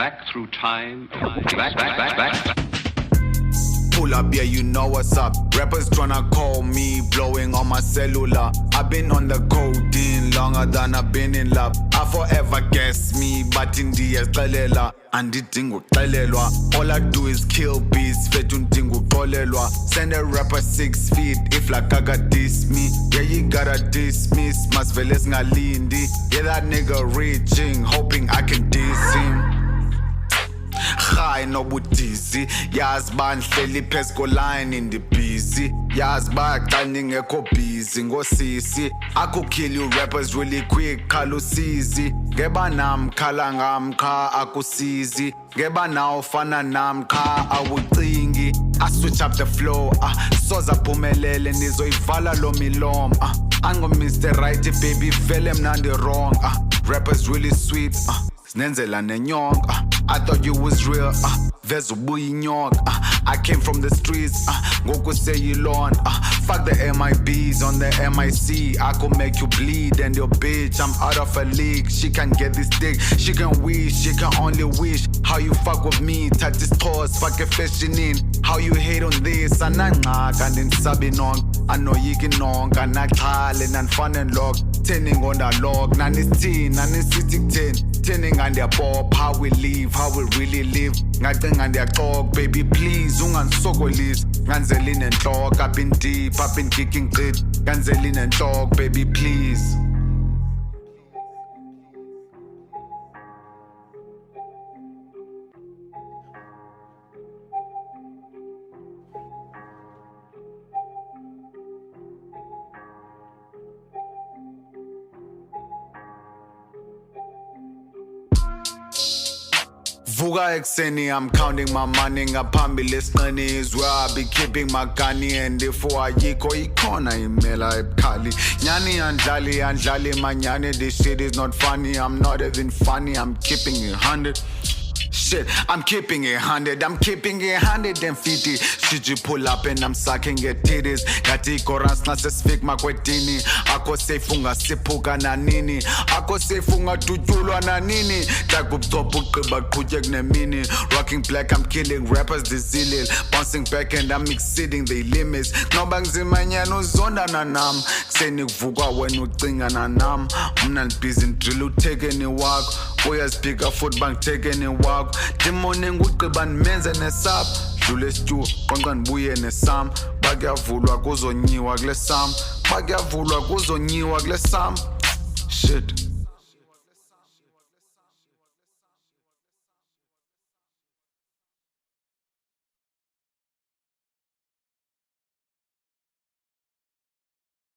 back through time, back. Pull up, yeah, you know what's up. Rappers tryna call me, blowing on my cellular. I've been on the codeine longer than I've been in love. I forever guess me, but in the year and the thing all I do is kill beats, fetun tingu kolelwa. Send a rapper 6 feet, if like I got diss me. Yeah, you gotta dismiss, mas veles ngalindi. Yeah, that nigga reaching, hoping I can diss him. High no budisi, yazi banhleli pesco line in the busy. Yazi baqani ngekho busy ngosisi. I could kill you rappers really quick, khalusizi. Ngeba nam khala ngam kha akusizi. Ngeba naw fana nam kha awucingi. I switch up the flow, soza phumelele nizoyivala lo milomo. Angomr right baby vele mnandi wrong. Rappers really sweet, Snenzela nenyonga. I thought you was real, there's a I came from the streets, Goku say you learn, fuck the MIBs on the MIC. I could make you bleed and your bitch, I'm out of a league. She can get this dick, she can wish, she can only wish. How you fuck with me, touch this toes, fuck a fashion in. How you hate on this, and I didn't sabinong. I know you can know, and I call and fun and log. Turning on the log, nan is 10, nan is 10. Turning on their pop, how we live, how we really live. Ngating on their talk, baby please, ungansokolis. Ganzelin and talk, I've been deep, I've been kicking good. Ganzelin and talk, baby please. Vuga ekseni, I'm counting my money. Ngaphambili esiqini is where I be keeping my gunny. And if ayikho ikhona imela ebukhali. Nyani andlali manyani. This shit is not funny. I'm not even funny. I'm keeping it 100. Shit, I'm keeping it 100. I'm keeping it 150. Should you pull up and I'm sucking your titties? Gati korans na sesfik makwetini. Ako safe unga sipuka na nini. Ako safe unga tujulwa na nini. Takup topu kiba kujek ne mini. Rocking black, I'm killing rappers dizilil. Bouncing back and I'm exceeding the limits. Nobang zimanyano zonda na nam. Kseni kuvuka wenu tinga na nam. Mna busy drill utekeni wako. Uyazipika foot bank tekeni wako. Dimone ngugqiba nimenze nesap dlule stew konqa nibuye nesam bakuyavulwa kuzonyiwa kule sam bakuyavulwa kuzonyiwa kule sam shit